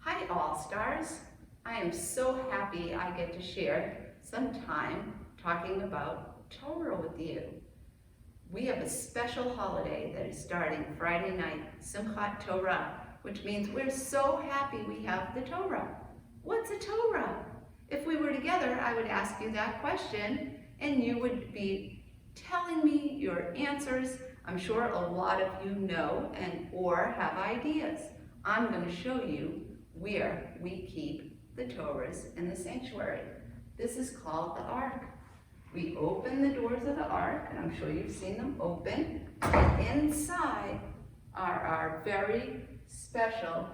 Hi Allstars. I am so happy I get to share some time talking about Torah with you. We have a special holiday that is starting Friday night, Simchat Torah, which means we're so happy we have the Torah. What's a Torah? If we were together, I would ask you that question and you would be telling me your answers. I'm sure a lot of you know or have ideas. I'm going to show you where we keep the Torahs in the sanctuary. This is called the Ark. We open the doors of the Ark, and I'm sure you've seen them open, and inside are our very special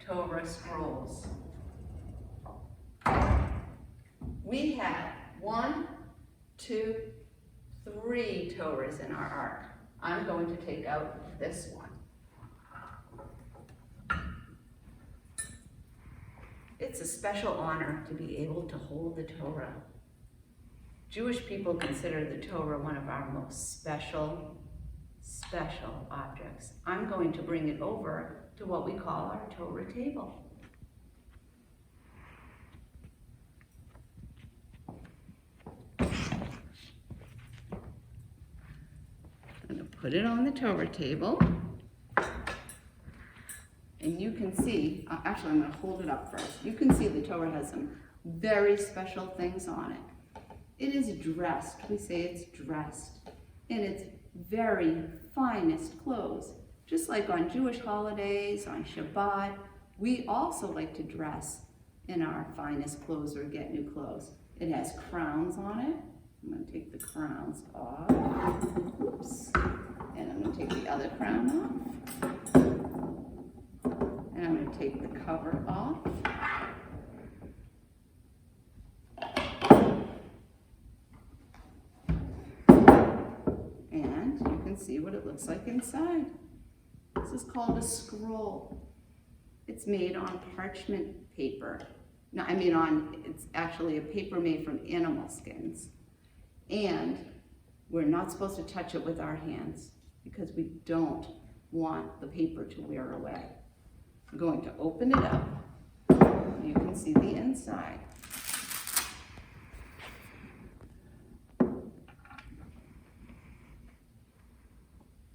Torah scrolls. We have 1, 2, 3 Torahs in our Ark. I'm going to take out this one. It's a special honor to be able to hold the Torah. Jewish people consider the Torah one of our most special objects. I'm going to bring it over to what we call our Torah Table. I'm going to put it on the Torah Table. And you can see, actually I'm going to hold it up first. You can see the Torah has some very special things on it. It is dressed, we say it's dressed, in its very finest clothes. Just like on Jewish holidays, on Shabbat, we also like to dress in our finest clothes or get new clothes. It has crowns on it. I'm going to take the crowns off. Oops. And I'm going to take the other crown off. And I'm going to take the cover off. And you can see what it looks like inside. This is called a scroll. It's made on parchment paper. No, it's actually a paper made from animal skins. And we're not supposed to touch it with our hands because we don't want the paper to wear away. I'm going to open it up. You can see the inside.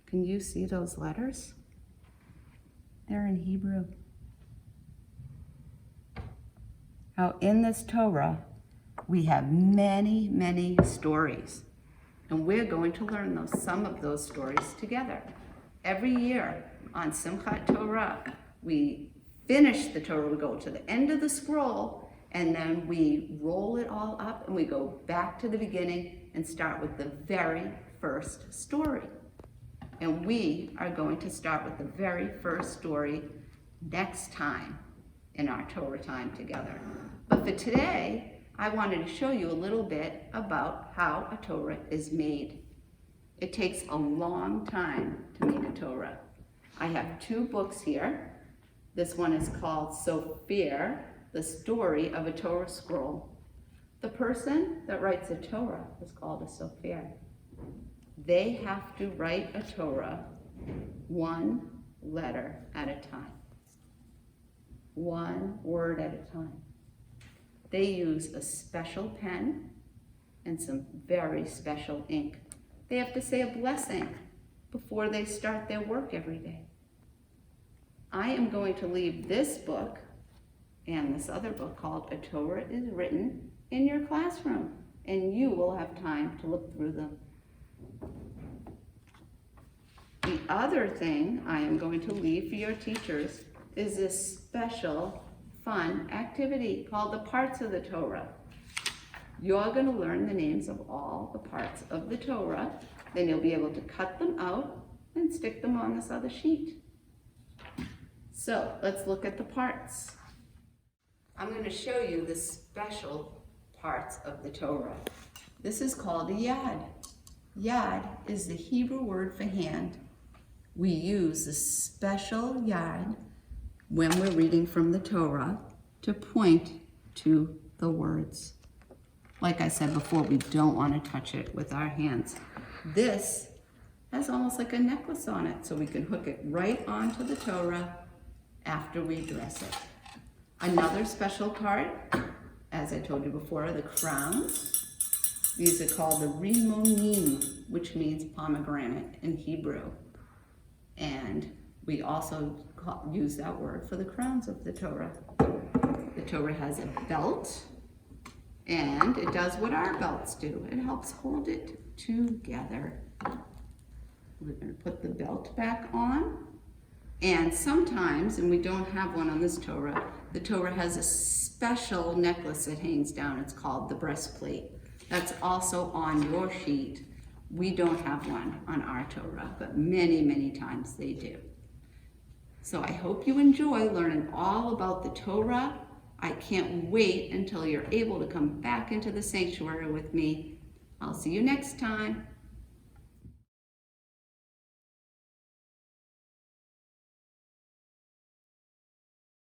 Can you see those letters? They're in Hebrew. Now in this Torah, we have many, many stories. And we're going to learn some of those stories together. Every year on Simchat Torah, we finish the Torah, we go to the end of the scroll, and then we roll it all up and we go back to the beginning and start with the very first story. And we are going to start with the very first story next time in our Torah time together. But for today, I wanted to show you a little bit about how a Torah is made. It takes a long time to make a Torah. I have 2 books here. This one is called Sofer, the story of a Torah scroll. The person that writes a Torah is called a Sofer. They have to write a Torah 1 letter at a time. 1 word at a time. They use a special pen and some very special ink. They have to say a blessing before they start their work every day. I am going to leave this book and this other book called A Torah is Written in your classroom, and you will have time to look through them. The other thing I am going to leave for your teachers is this special fun activity called the parts of the Torah. You're going to learn the names of all the parts of the Torah, then you'll be able to cut them out and stick them on this other sheet. So let's look at the parts. I'm going to show you the special parts of the Torah. This is called a yad. Yad is the Hebrew word for hand. We use a special yad when we're reading from the Torah to point to the words. Like I said before, we don't want to touch it with our hands. This has almost like a necklace on it, so we can hook it right onto the Torah after we dress it. Another special part, as I told you before, are the crowns. These are called the rimonim, which means pomegranate in Hebrew. And we also use that word for the crowns of the Torah. The Torah has a belt, and it does what our belts do. It helps hold it together. We're going to put the belt back on. And sometimes, and we don't have one on this Torah, the Torah has a special necklace that hangs down. It's called the breastplate. That's also on your sheet. We don't have one on our Torah, but many, many times they do. So I hope you enjoy learning all about the Torah. I can't wait until you're able to come back into the sanctuary with me. I'll see you next time.